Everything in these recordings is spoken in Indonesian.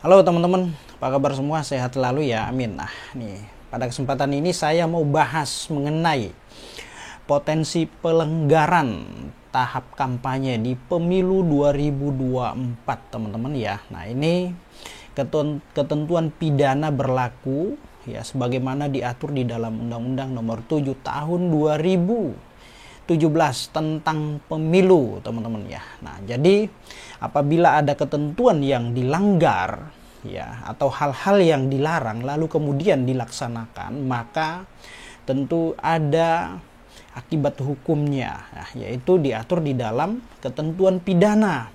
Halo teman-teman, apa kabar semua? Sehat selalu ya, amin. Nah, nih pada kesempatan ini saya mau bahas mengenai potensi pelanggaran tahap kampanye di pemilu 2024, teman-teman ya. Nah, ini ketentuan pidana berlaku ya sebagaimana diatur di dalam Undang-Undang Nomor 7 Tahun 2017 tentang pemilu, teman-teman ya. Nah, jadi apabila ada ketentuan yang dilanggar ya atau hal-hal yang dilarang lalu kemudian dilaksanakan, maka tentu ada akibat hukumnya, nah, yaitu diatur di dalam ketentuan pidana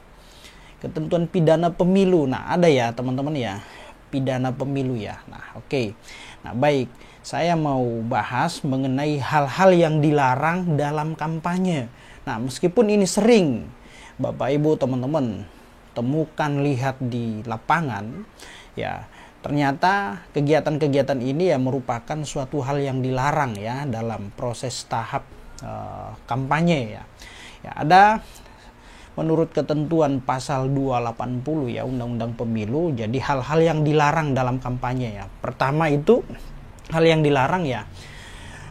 pemilu. Nah, ada ya teman-teman ya, pidana pemilu ya. Nah, oke. Nah, baik, saya mau bahas mengenai hal-hal yang dilarang dalam kampanye. Nah, meskipun ini sering Bapak Ibu teman-teman temukan, lihat di lapangan ya, ternyata kegiatan-kegiatan ini ya merupakan suatu hal yang dilarang ya dalam proses tahap kampanye ya. Ya, ada menurut ketentuan pasal 280 ya Undang-Undang Pemilu, jadi hal-hal yang dilarang dalam kampanye ya. Pertama itu hal yang dilarang ya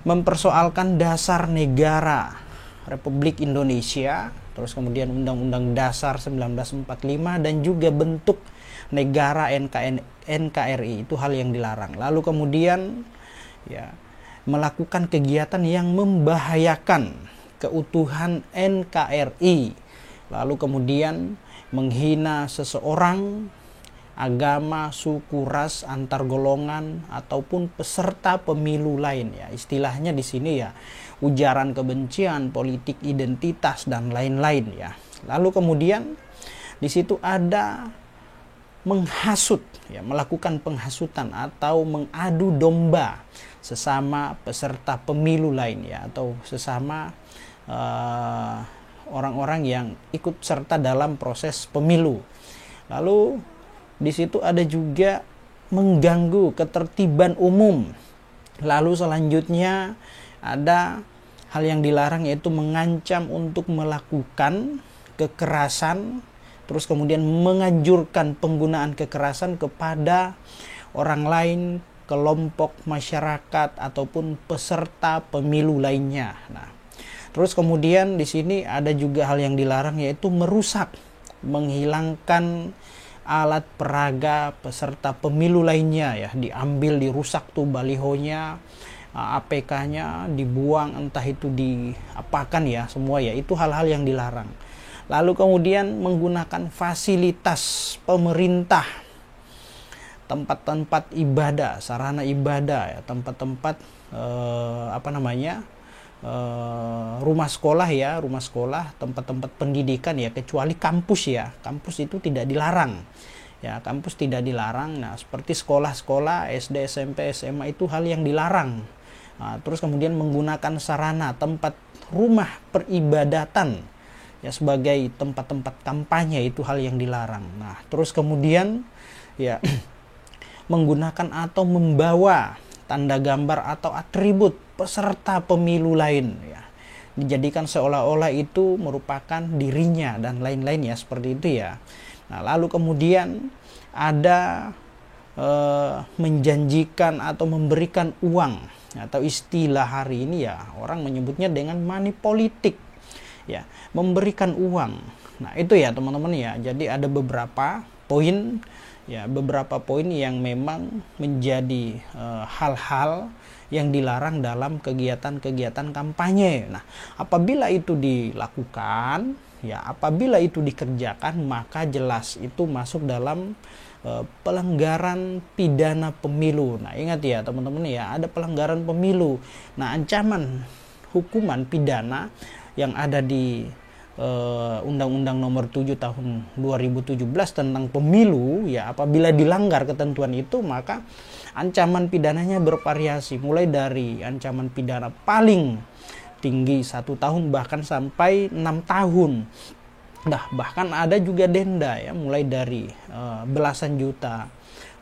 mempersoalkan dasar negara Republik Indonesia, terus kemudian Undang-Undang Dasar 1945 dan juga bentuk negara NKRI, itu hal yang dilarang. Lalu kemudian ya melakukan kegiatan yang membahayakan keutuhan NKRI, lalu kemudian menghina seseorang, agama, suku, ras, antar golongan ataupun peserta pemilu lain ya. Istilahnya di sini ya ujaran kebencian, politik identitas dan lain-lain ya. Lalu kemudian di situ ada menghasut ya, melakukan penghasutan atau mengadu domba sesama peserta pemilu lain ya, atau sesama orang-orang yang ikut serta dalam proses pemilu. Lalu di situ ada juga mengganggu ketertiban umum. Lalu selanjutnya ada hal yang dilarang, yaitu mengancam untuk melakukan kekerasan, terus kemudian menganjurkan penggunaan kekerasan kepada orang lain, kelompok masyarakat ataupun peserta pemilu lainnya. Nah, terus kemudian di sini ada juga hal yang dilarang, yaitu merusak, menghilangkan alat peraga peserta pemilu lainnya ya, diambil, dirusak tuh balihonya, APK-nya dibuang, entah itu diapakan ya, semua ya, itu hal-hal yang dilarang. Lalu kemudian menggunakan fasilitas pemerintah, tempat-tempat ibadah, sarana ibadah ya, tempat-tempat rumah sekolah, tempat-tempat pendidikan ya, kecuali kampus ya. Kampus itu tidak dilarang. Ya, kampus tidak dilarang. Nah, seperti sekolah-sekolah SD, SMP, SMA itu hal yang dilarang. Nah, terus kemudian menggunakan sarana tempat rumah peribadatan ya sebagai tempat-tempat kampanye, itu hal yang dilarang. Nah, terus kemudian ya menggunakan atau membawa tanda gambar atau atribut peserta pemilu lain ya, dijadikan seolah-olah itu merupakan dirinya dan lain-lain ya, seperti itu ya. Nah, lalu kemudian ada menjanjikan atau memberikan uang, atau istilah hari ini ya orang menyebutnya dengan money politik ya, memberikan uang. Nah, itu ya teman-teman ya. Jadi ada beberapa poin ya, beberapa poin yang memang menjadi hal-hal yang dilarang dalam kegiatan-kegiatan kampanye. Nah, apabila itu dilakukan ya, apabila itu dikerjakan, maka jelas itu masuk dalam pelanggaran pidana pemilu. Nah, ingat ya teman-teman ya, ada pelanggaran pemilu. Nah, ancaman hukuman pidana yang ada di Undang-Undang Nomor 7 Tahun 2017 tentang pemilu ya, apabila dilanggar ketentuan itu, maka ancaman pidananya bervariasi, mulai dari ancaman pidana paling tinggi 1 tahun bahkan sampai 6 tahun. Nah, bahkan ada juga denda ya, mulai dari belasan juta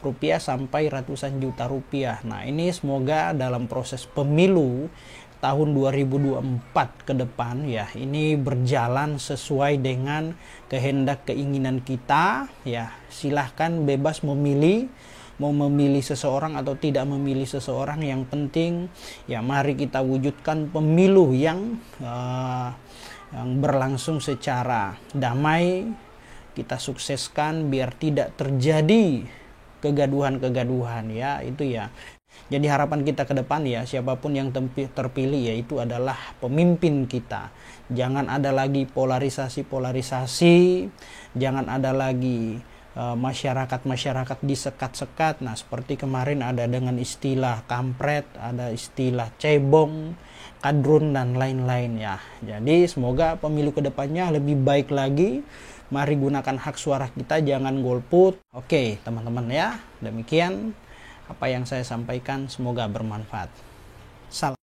rupiah sampai ratusan juta rupiah. Nah, ini semoga dalam proses pemilu tahun 2024 ke depan ya, ini berjalan sesuai dengan kehendak keinginan kita ya. Silahkan bebas memilih, mau memilih seseorang atau tidak memilih seseorang. Yang penting ya, mari kita wujudkan pemilu yang berlangsung secara damai. Kita sukseskan biar tidak terjadi kegaduhan-kegaduhan ya, itu ya. Jadi harapan kita ke depan ya, siapapun yang terpilih ya, itu adalah pemimpin kita. Jangan ada lagi polarisasi-polarisasi, jangan ada lagi masyarakat disekat-sekat. Nah, seperti kemarin ada dengan istilah kampret, ada istilah cebong, kadrun, dan lain-lain ya. Jadi semoga pemilu kedepannya lebih baik lagi. Mari gunakan hak suara kita, jangan golput. Oke teman-teman ya, demikian apa yang saya sampaikan, semoga bermanfaat. Salam.